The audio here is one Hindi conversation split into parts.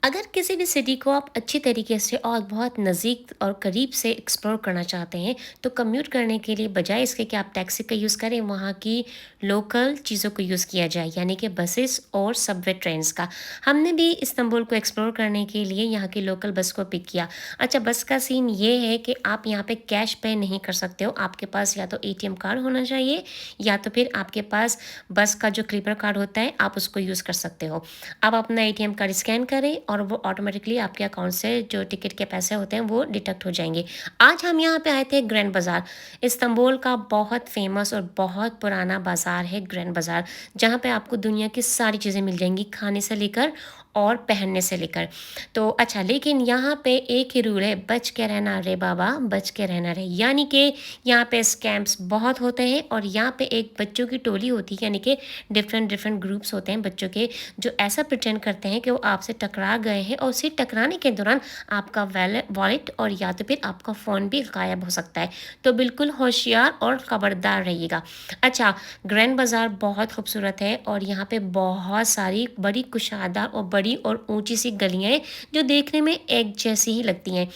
अगर किसी भी सिटी को आप अच्छी तरीके से और बहुत नज़दीक और करीब से एक्सप्लोर करना चाहते हैं, तो कम्यूट करने के लिए बजाय इसके कि आप टैक्सी का यूज़ करें, वहाँ की लोकल चीज़ों को यूज़ किया जाए, यानी कि बसेस और सबवे ट्रेन्स का। हमने भी इस्तांबुल को एक्सप्लोर करने के लिए यहाँ की लोकल बस को पिक किया। अच्छा, बस का सीन ये है कि आप यहाँ पे कैश पे नहीं कर सकते हो, आपके पास या तो एटीएम कार्ड होना चाहिए या तो फिर आपके पास बस का जो क्लीपर कार्ड होता है, आप उसको यूज़ कर सकते हो। आप अपना एटीएम कार्ड स्कैन करें और वो ऑटोमेटिकली आपके अकाउंट से जो टिकट के पैसे होते हैं वो डिडक्ट हो जाएंगे। आज हम यहाँ पे आए थे ग्रैंड बाज़ार। इस्तांबुल का बहुत फेमस और बहुत पुराना बाज़ार है ग्रैंड बाज़ार, जहाँ पे आपको दुनिया की सारी चीज़ें मिल जाएंगी, खाने से लेकर और पहनने से लेकर। तो अच्छा, लेकिन यहाँ पे एक ही रूल है, बच के रहना रे बाबा, बच के रहना रे। यानी कि यहाँ पे स्कैम्स बहुत होते हैं और यहाँ पे एक बच्चों की टोली होती है, यानी कि डिफरेंट डिफरेंट ग्रुप्स होते हैं बच्चों के, जो ऐसा प्रिटेंड करते हैं कि वो आपसे टकरा गए हैं और उसी टकराने के दौरान आपका वॉलेट और या तो फिर आपका फ़ोन भी गायब हो सकता है। तो बिल्कुल होशियार और ख़बरदार रहिएगा। अच्छा, ग्रैंड बाज़ार बहुत खूबसूरत है और यहाँ पे बहुत सारी बड़ी कुशादा और बड़ी और ऊंची सी गलियाँ हैं, जो देखने में एक जैसी ही लगती हैं।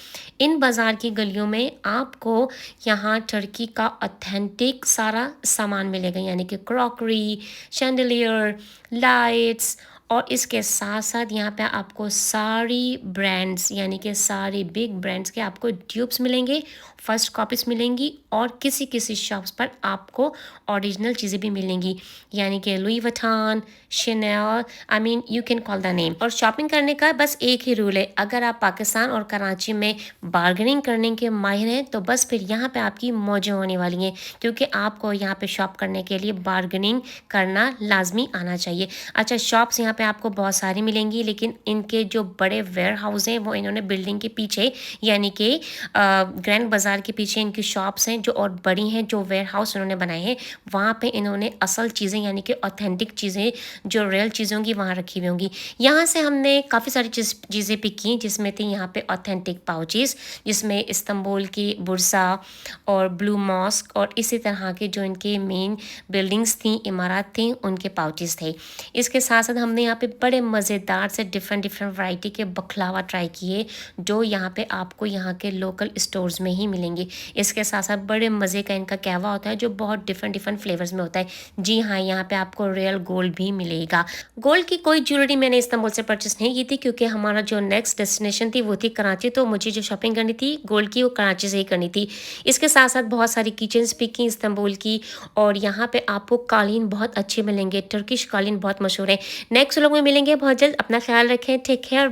इन बाज़ार की गलियों में आपको यहाँ टर्की का ऑथेंटिक सारा सामान मिलेगा, यानी कि क्रॉकरी, शैंडलियर, लाइट्स, और इसके साथ-साथ यहाँ पे आपको सारी ब्रांड्स, यानी कि सारी बिग ब्रांड्स के आपको ट्यूब्स मिलेंगे, फर्स्ट कॉपीज़ मिलेंगी और किसी-किसी शॉप्स पर आपको ओरिजिनल चीज़ें भी मिलेंगी, यानी कि Louis Vuitton, chanel, I mean you can call the name. और शॉपिंग करने का बस एक ही रूल है, अगर आप पाकिस्तान और कराची में बार्गेनिंग करने के माहिर हैं, तो बस फिर यहाँ पे आपकी मौजें होने वाली हैं, क्योंकि आपको यहाँ पे शॉप करने के लिए बार्गेनिंग करना लाज़मी आना चाहिए। अच्छा, शॉप्स यहाँ पे आपको बहुत सारी मिलेंगी, लेकिन इनके जो बड़े वेयर हाउस हैं वो इन्होंने बिल्डिंग के पीछे, यानी कि ग्रैंड बाज़ार के पीछे इनकी शॉप्स हैं जो और बड़ी हैं, जो वेयर हाउस उन्होंने बनाए हैं, वहाँ पे इन्होंने असल चीज़ें, यानी कि ऑथेंटिक चीज़ें जो रियल चीज़ें होंगी वहाँ रखी हुई होंगी। यहाँ से हमने काफ़ी सारी चीज़ें पिक की, जिसमें थी यहाँ पे ऑथेंटिक पाउचेस, जिसमें इस्तांबुल की बुरसा और ब्लू मॉस्क और इसी तरह के जो इनके मेन बिल्डिंग्स थी, इमारत थी, उनके पाउचेस थे। इसके साथ साथ हमने यहाँ पे बड़े मज़ेदार से डिफरेंट डिफरेंट वैरायटी के बकलावा ट्राई किए, जो यहाँ पे आपको यहाँ के लोकल स्टोर्स में ही मिलेंगे। इसके साथ साथ बड़े मज़े का इनका कहवा होता है, जो बहुत डिफरेंट डिफरेंट फ्लेवर्स में होता है। जी हाँ, यहाँ पे आपको रियल गोल्ड भी मिलेगा। गोल्ड की कोई ज्वेलरी मैंने इस्तांबुल से परचेस नहीं की थी, क्योंकि हमारा जो नेक्स्ट डेस्टिनेशन थी वो थी कराची, तो मुझे जो शॉपिंग करनी थी गोल्ड की वो कराची से ही करनी थी। इसके साथ साथ बहुत सारी किचन्स पिक की इस्तांबुल की, और यहाँ पे आपको कालीन बहुत अच्छे मिलेंगे, टर्किश कालीन बहुत मशहूर है। नेक्स्ट व्लॉग में मिलेंगे बहुत जल्द, अपना ख्याल रखें, टेक केयर।